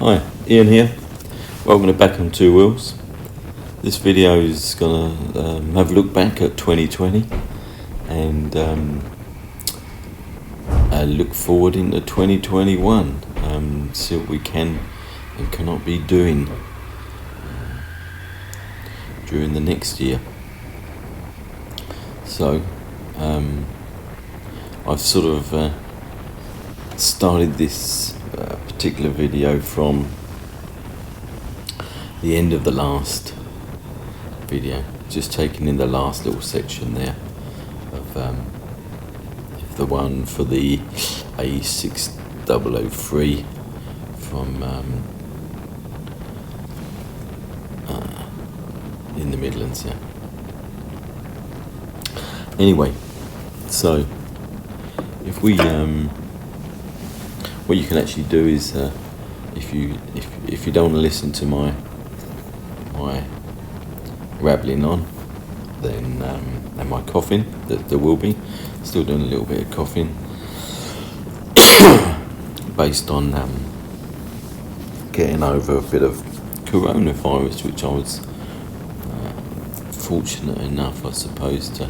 Hi, Ian here. Welcome to Back on Two Wheels. This video is going to have a look back at 2020 and look forward into 2021. See what we can and cannot be doing during the next year. So, I've sort of started this particular video from the end of the last video, just taking in the last little section there of the one for the A6003 from in the Midlands, yeah. Anyway, so if we what you can actually do is if you don't want to listen to my rattling on, then and my coughing, that there will be still doing a little bit of coughing based on getting over a bit of coronavirus, which I was fortunate enough, I suppose, to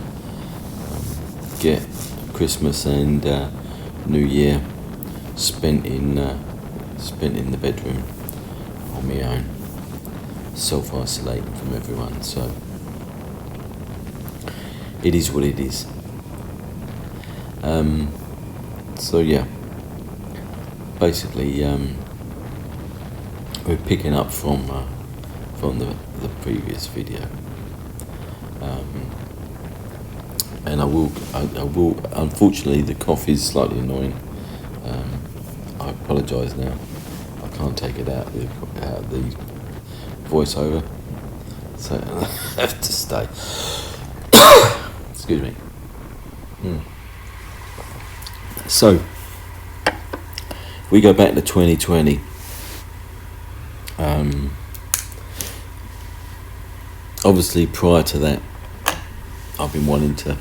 get Christmas and New Year spent in the bedroom on my own, self-isolating from everyone. So it is what it is. So yeah, basically we're picking up from the previous video, and I will. Unfortunately, the cough is slightly annoying. I apologise now. I can't take it out of the voiceover, so I have to stay. Excuse me. So, we go back to 2020. Obviously, prior to that, I've been wanting to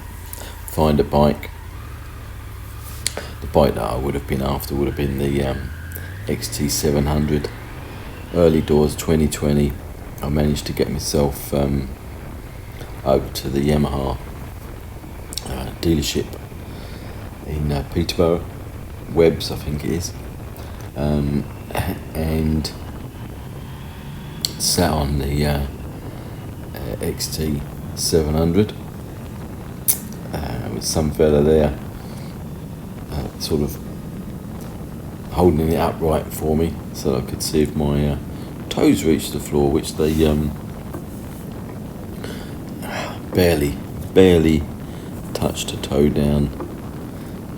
find a bike. The bike that I would have been after would have been the XT700. Early doors 2020, I managed to get myself over to the Yamaha dealership in Peterborough, Webbs I think it is, and sat on the XT700 with some fella there sort of holding it upright for me so I could see if my toes reached the floor, which they barely touched a toe down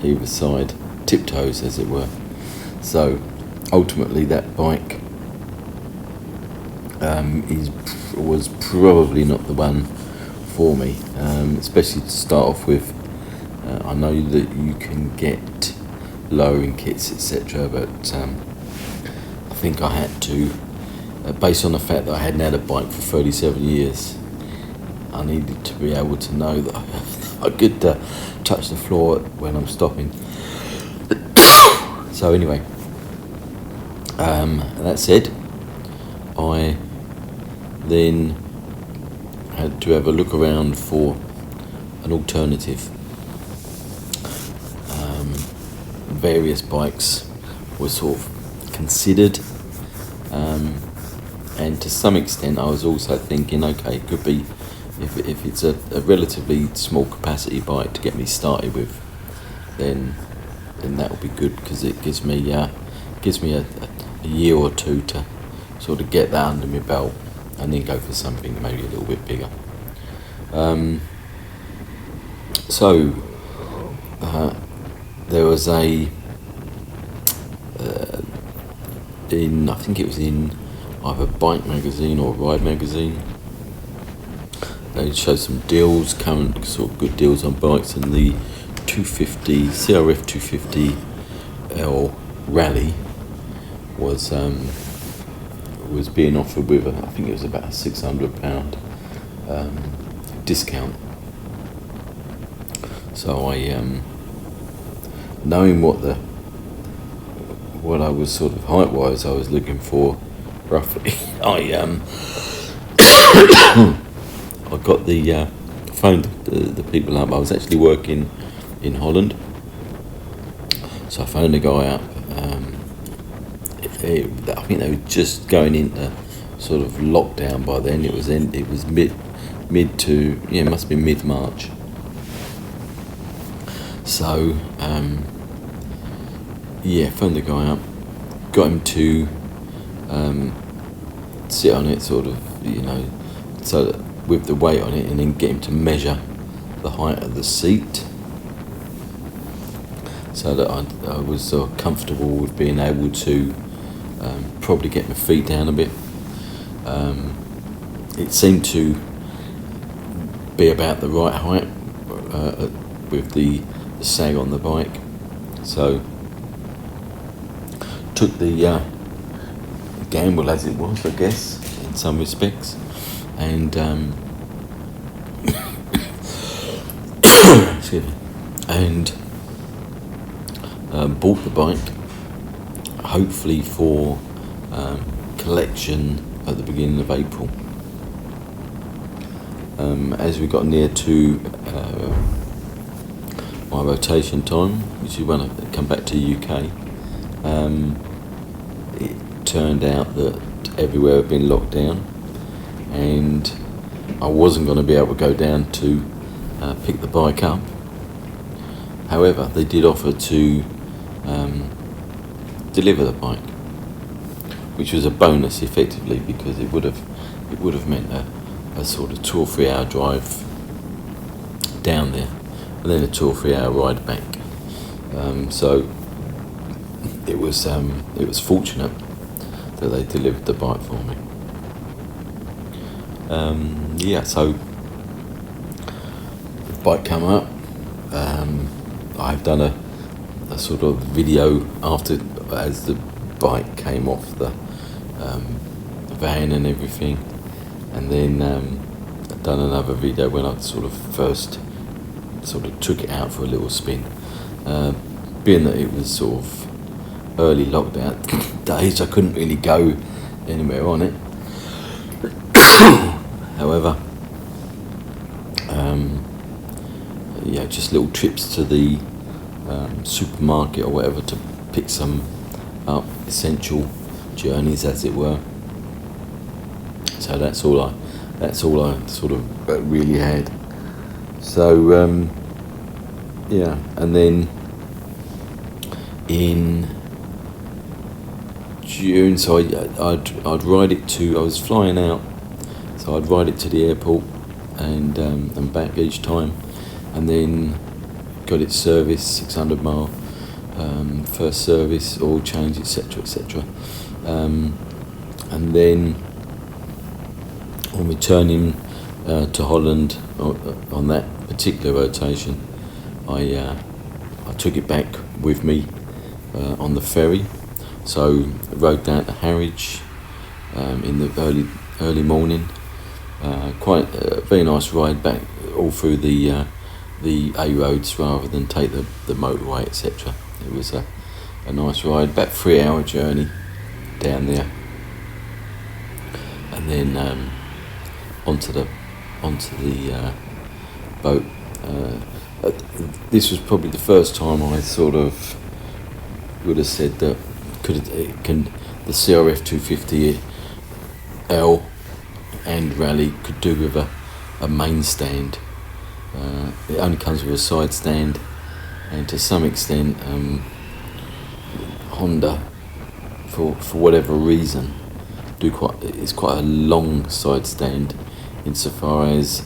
either side, tiptoes as it were. So ultimately that bike was probably not the one for me, especially to start off with. I know that you can get lowering kits, etc., but I think I had to, based on the fact that I hadn't had a bike for 37 years, I needed to be able to know that I could touch the floor when I'm stopping. So anyway, that said, I then had to have a look around for an alternative. Various bikes were sort of considered, and to some extent I was also thinking, okay, it could be, if it's a relatively small capacity bike to get me started with, then that will be good, because it gives me a year or two to sort of get that under my belt and then go for something maybe a little bit bigger. So there was I think it was in either Bike magazine or Ride magazine, they showed some deals, current sort of good deals on bikes, and the 250 CRF 250L Rally was being offered with I think it was about a £600 discount. So I knowing what what I was sort of height wise I was looking for roughly. I got the phoned the people up. I was actually working in Holland, so I phoned the guy up. I think they were just going into sort of lockdown by then. It was mid to it must be mid-March. So phoned the guy up, got him to sit on it, sort of, so that with the weight on it, and then get him to measure the height of the seat, so that I was comfortable with being able to probably get my feet down a bit. It seemed to be about the right height with the sag on the bike, so took the gamble as it was, I guess, in some respects, and excuse me, and bought the bike, hopefully for collection at the beginning of April. As we got near to my rotation time, which is when I come back to the UK, it turned out that everywhere had been locked down, and I wasn't going to be able to go down to pick the bike up. However, they did offer to deliver the bike, which was a bonus effectively, because it would have meant a sort of 2 or 3 hour drive down there, and then a 2 or 3 hour ride back. So it was fortunate that they delivered the bike for me. So the bike came up. I've done a sort of video after, as the bike came off the van and everything, and then I've done another video when I sort of first took it out for a little spin. Being that it was sort of early lockdown days, I couldn't really go anywhere on it. However, just little trips to the supermarket or whatever to pick some up, essential journeys, as it were. So that's all I sort of really had. So and then in June, so I'd ride it to. I was flying out, so I'd ride it to the airport and back each time, and then got it serviced, 600 mile, first service, oil change, etc. And then on returning to Holland on that particular rotation, I took it back with me on the ferry. So I rode down to Harwich in the early morning. Quite a very nice ride back all through the A roads rather than take the motorway, etc. It was a nice ride, about 3 hour journey down there, and then onto the boat. This was probably the first time I sort of would have said that the CRF 250L and Rally could do with a main stand. It only comes with a side stand, and to some extent Honda, for whatever reason, it's quite a long side stand, insofar as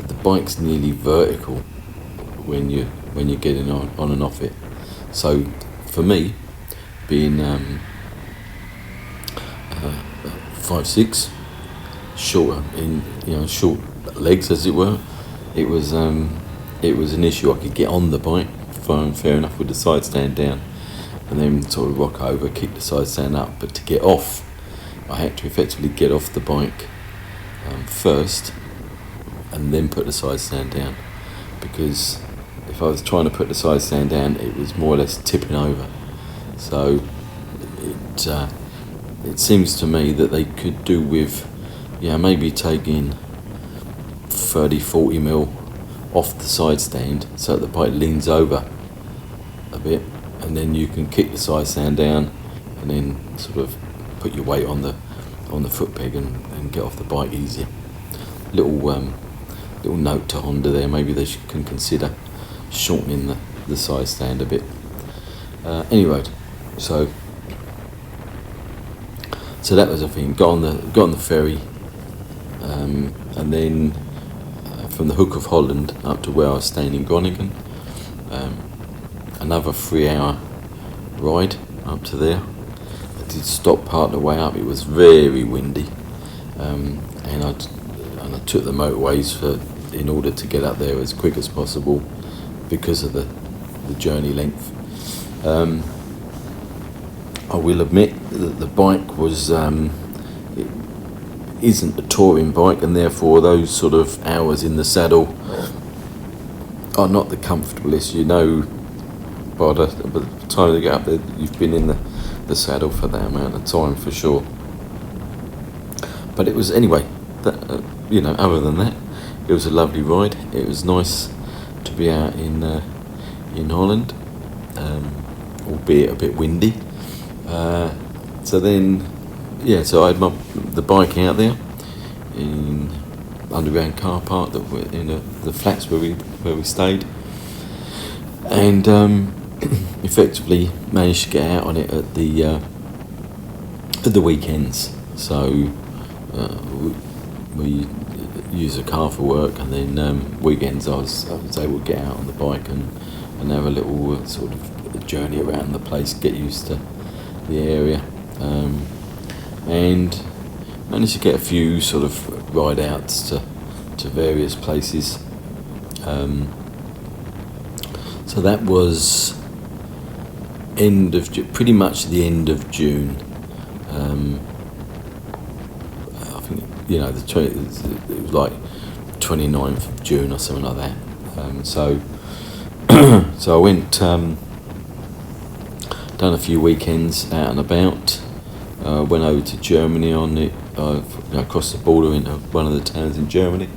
the bike's nearly vertical when you're getting on and off it. So for me, being 5'6", shorter in short legs, as it were, it was an issue. I could get on the bike, fair enough, with the side stand down, and then sort of rock over, kick the side stand up. But to get off, I had to effectively get off the bike first, and then put the side stand down, because if I was trying to put the side stand down, it was more or less tipping over. So it seems to me that they could do with, maybe taking 30-40 mil off the side stand so that the bike leans over a bit, and then you can kick the side stand down and then sort of put your weight on the foot peg and get off the bike easier. Little note to Honda there, maybe they can consider shortening the side stand a bit. Anyway, so that was a thing. Got on the ferry, and then from the Hook of Holland up to where I was staying in Groningen. Another 3-hour ride up to there. I did stop part of the way up. It was very windy, and I took the motorways in order to get up there as quick as possible because of the journey length. I will admit that the bike was it isn't a touring bike, and therefore those sort of hours in the saddle are not the comfortablest. By the time you get up there, you've been in the saddle for that amount of time for sure. But it was, anyway, other than that, it was a lovely ride. It was nice to be out in Holland, albeit a bit windy. So I had the bike out there in underground car park that were in the flats where we stayed, and effectively managed to get out on it at the weekends. So we use a car for work, and then weekends I was able to get out on the bike and have a little sort of journey around the place, get used to the area, and managed to get a few sort of ride outs to various places. So that was pretty much the end of June. I think it was like 29th of June or something like that. So I went, done a few weekends out and about. Went over to Germany on it, across the border into one of the towns in Germany.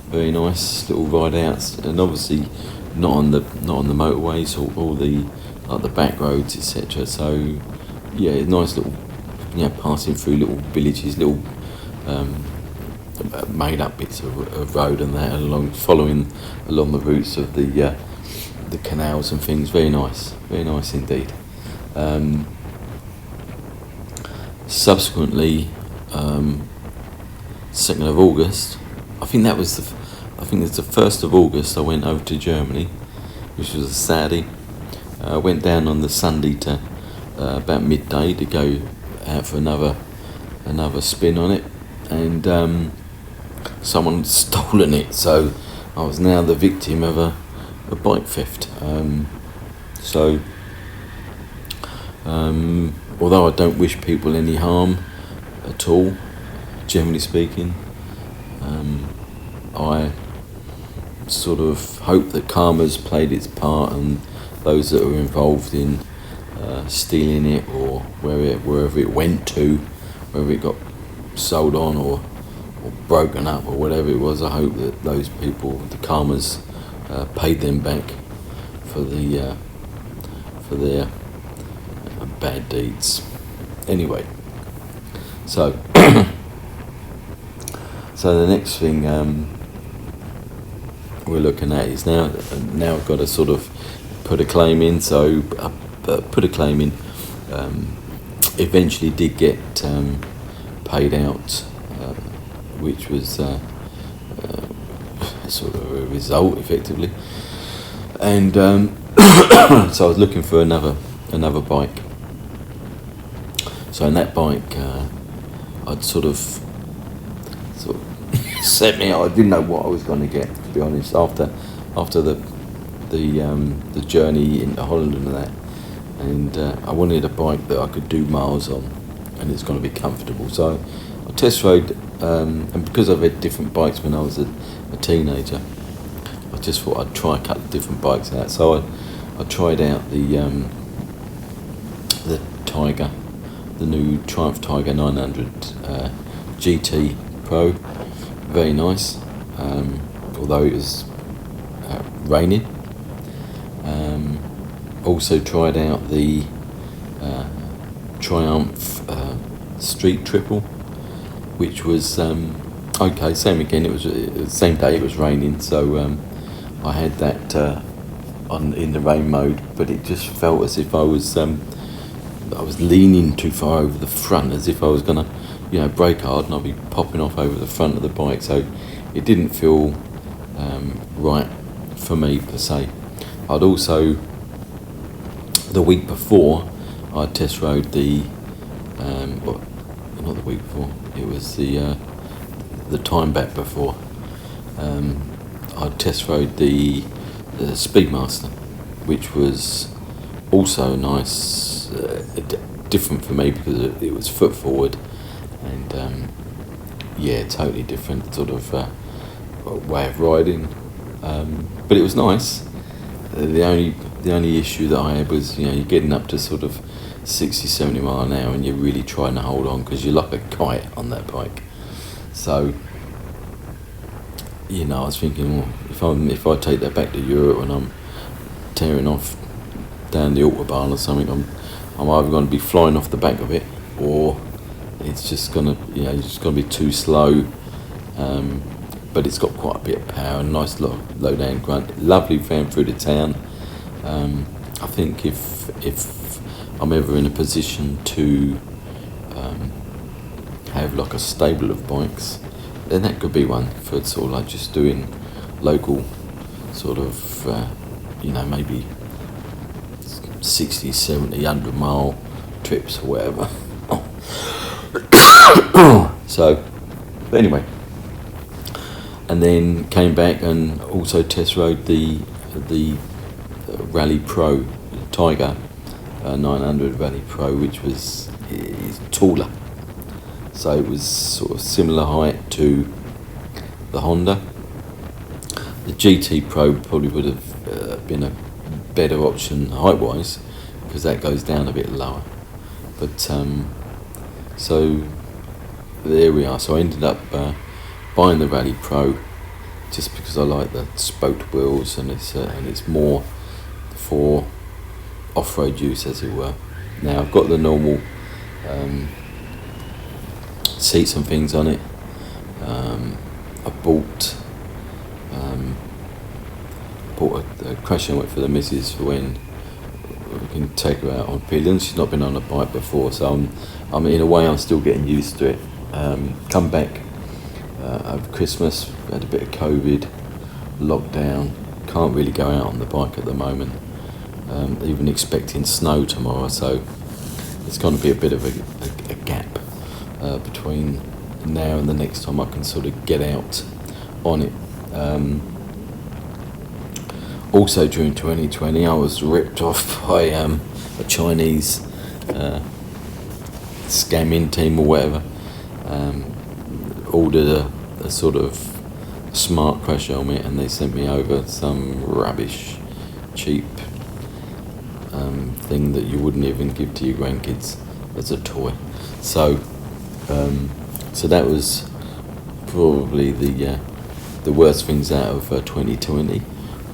Very nice little ride outs, and obviously not on the motorways or all the back roads, etc. So nice little passing through little villages, little made up bits of road and that, following along the routes of the canals and things. Very nice indeed. Subsequently, 2nd of August, I think it's the 1st of August, I went over to Germany, which was a Saturday. I went down on the Sunday to about midday to go out for another spin on it, and someone had stolen it, so I was now the victim of a bike theft. Although I don't wish people any harm at all, generally speaking, I sort of hope that karma's played its part, and those that are involved in stealing it, or wherever it went to, whether it got sold on or broken up or whatever it was, I hope that those people, the karma's paid them back for their bad deeds. Anyway, so the next thing we're looking at is now I've got to sort of put a claim in. So I put a claim in. Eventually did get paid out, which was sort of a result, effectively. And so I was looking for another bike. So in that bike, I'd sort of set me out. I didn't know what I was going to get, to be honest. After the journey into Holland and that, and I wanted a bike that I could do miles on, and it's going to be comfortable. So I test rode, and because I've had different bikes when I was a teenager, I just thought I'd try a couple of different bikes out. So I tried out the Tiger the new Triumph Tiger 900 GT Pro. Very nice, although it was raining. Also tried out the Triumph Street Triple, which was okay. Same again. It was the same day. It was raining, so I had that on in the rain mode. But it just felt as if I was leaning too far over the front, as if I was gonna, brake hard and I'll be popping off over the front of the bike. So it didn't feel right for me per se. I'd also, the week before, I test rode the, well, not the week before, it was the time back before, I test rode the Speedmaster, which was also nice, different for me because it was foot forward, and totally different sort of way of riding, but it was nice. The only issue that I had was, you're getting up to sort of 60, 70 mile an hour and you're really trying to hold on because you're like a kite on that bike. So, I was thinking, well, if I take that back to Europe and I'm tearing off down the autobahn or something, I'm either going to be flying off the back of it, or it's just gonna, it's gonna be too slow. But it's got quite a bit of power, nice low down grunt, lovely van through the town. I think if I'm ever in a position to have like a stable of bikes, then that could be one for sort of like just doing local sort of, maybe 60, 70, 100 mile trips or whatever. So, but anyway. And then came back and also test rode the Rally Pro Tiger 900 Rally Pro, which is taller. So it was sort of similar height to the Honda. The GT Pro probably would have been a better option height-wise because that goes down a bit lower. But so there we are. So I ended up buying the Rally Pro just because I like the spoked wheels, and it's more for off-road use, as it were. Now I've got the normal seats and things on it. I bought a crash helmet for the missus for when we can take her out on pillions. She's not been on a bike before, so I'm in a way I'm still getting used to it. Come back over Christmas, had a bit of COVID, lockdown, can't really go out on the bike at the moment, even expecting snow tomorrow, so it's going to be a bit of a gap between now and the next time I can sort of get out on it. Also during 2020 I was ripped off by a Chinese scamming team or whatever. Ordered a sort of smart crash helmet and they sent me over some rubbish, cheap thing that you wouldn't even give to your grandkids as a toy. So that was probably the worst things out of 2020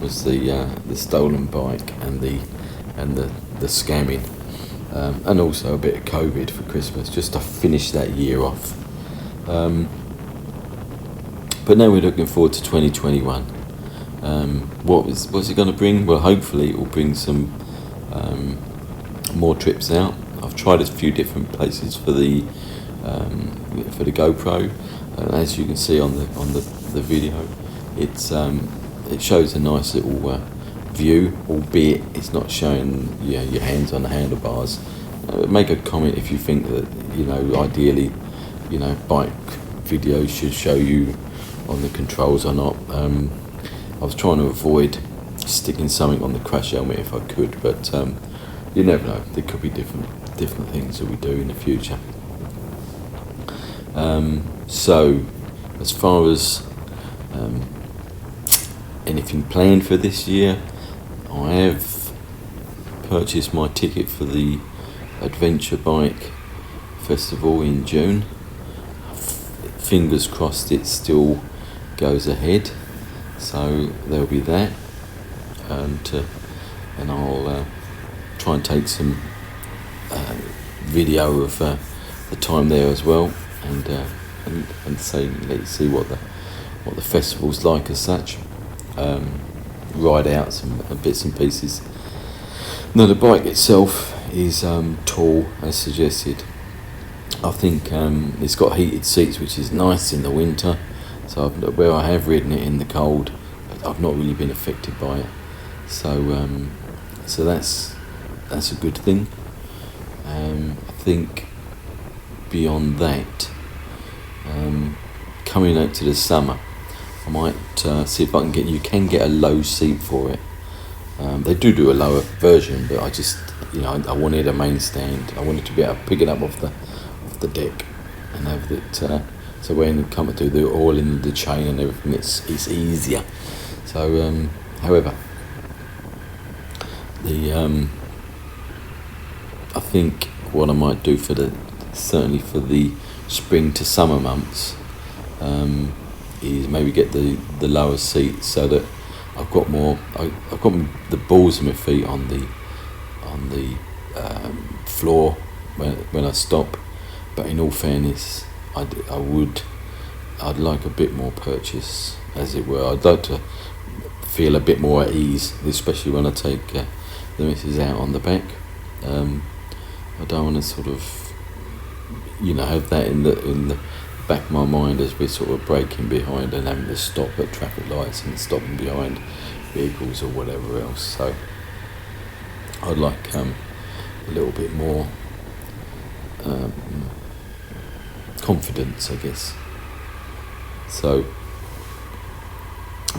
was the stolen bike and the scamming, and also a bit of COVID for Christmas, just to finish that year off. But now we're looking forward to 2021. What's it going to bring? Well, hopefully it will bring some more trips out. I've tried a few different places for the GoPro. As you can see on the video, it shows a nice little view, albeit it's not showing your hands on the handlebars. Make a comment if you think that ideally bike videos should show you on the controls or not. I was trying to avoid sticking something on the crash helmet if I could, but you never know, there could be different things that we do in the future. So as far as anything planned for this year, I have purchased my ticket for the adventure bike festival in June. Fingers crossed it still goes ahead, so there'll be that, and I'll try and take some video of the time there as well, and let you see what the festival's like as such. Ride out some bits and pieces. Now the bike itself is tall as suggested. I think it's got heated seats, which is nice in the winter. So where I have ridden it in the cold, I've not really been affected by it. So that's a good thing. I think beyond that, coming out to the summer, I might see if I can get. You can get a low seat for it. They do a lower version, but I just, I wanted a main stand. I wanted to be able to pick it up off the deck and have it. So when you come to do the oil in the chain and everything, it's easier. So, however, I think what I might do certainly for the spring to summer months, is maybe get the lower seat so that I've got the balls of my feet on the floor when I stop. But in all fairness, I'd like a bit more purchase, as it were. I'd like to feel a bit more at ease, especially when I take the missus out on the back. I don't want to sort of, have that in the back of my mind as we're sort of braking behind and having to stop at traffic lights and stopping behind vehicles or whatever else. So I'd like a little bit more confidence, I guess. So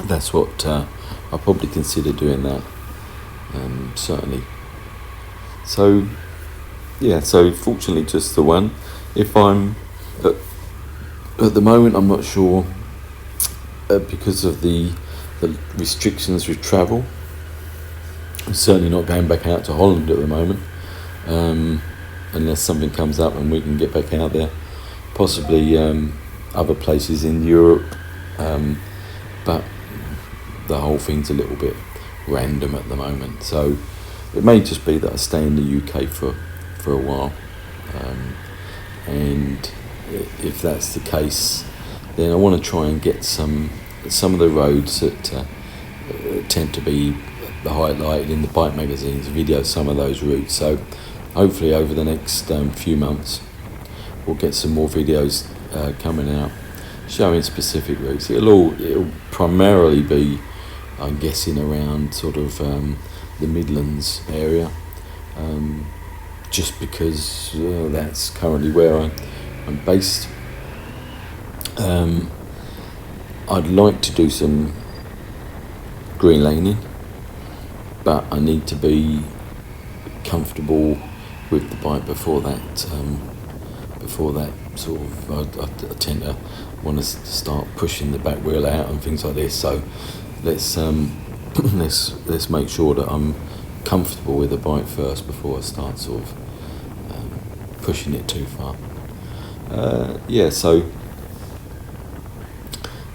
that's what I'll probably consider doing that, certainly. So fortunately just the one. If I'm at the moment, I'm not sure, because of the restrictions with travel. I'm certainly not going back out to Holland at the moment, unless something comes up and we can get back out there. Possibly other places in Europe, but the whole thing's a little bit random at the moment. So it may just be that I stay in the UK for a while, and if that's the case, then I want to try and get some of the roads that tend to be highlighted in the bike magazines, video some of those routes. So hopefully over the next few months we'll get some more videos coming out showing specific routes. It'll primarily be, I'm guessing, around sort of the Midlands area, just because that's currently where I'm based. I'd like to do some green laning, but I need to be comfortable with the bike before that sort of, I tend to want to start pushing the back wheel out and things like this. So let's make sure that I'm comfortable with the bike first before I start sort of pushing it too far. So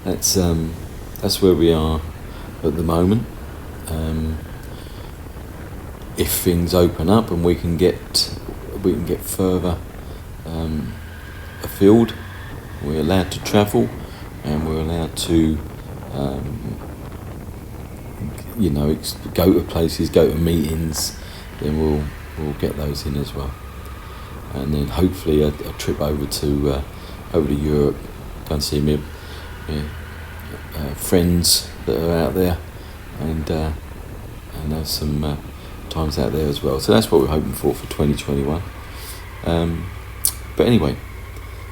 that's where we are at the moment. If things open up and we can get further afield, we're allowed to travel and we're allowed to go to places, go to meetings, then we'll get those in as well. And then hopefully a trip over to Europe, go and see me friends that are out there, and have some times out there as well. So that's what we're hoping for 2021. But anyway,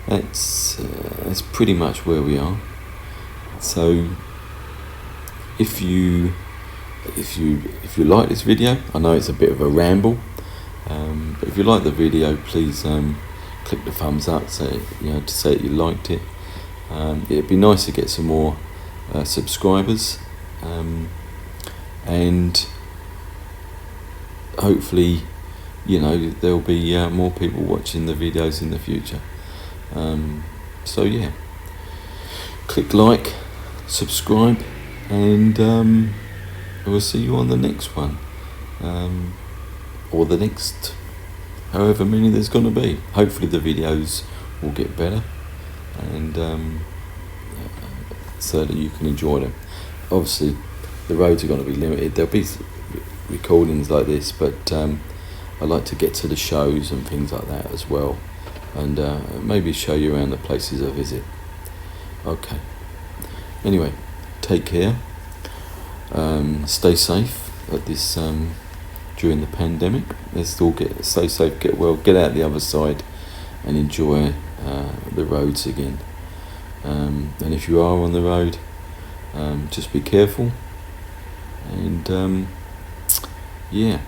that's pretty much where we are. So if you like this video, I know it's a bit of a ramble, but if you like the video, please click the thumbs up, to say that you liked it. It'd be nice to get some more subscribers, and hopefully there'll be more people watching the videos in the future. So yeah, click like, subscribe, and we'll see you on the next one, or the next however many there's going to be. Hopefully the videos will get better, and so that you can enjoy them. Obviously the roads are going to be limited. There'll be recordings like this, but I like to get to the shows and things like that as well, and maybe show you around the places I visit. Okay, anyway, take care, stay safe at this during the pandemic. Let's all stay safe, get well, get out the other side, and enjoy the roads again. And if you are on the road, just be careful, and yeah,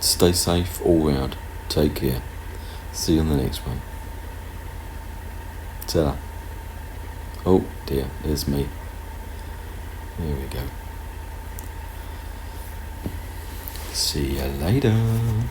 stay safe all round. Take care. See you on the next one. Ta. Oh dear, there's me. There we go. See you later.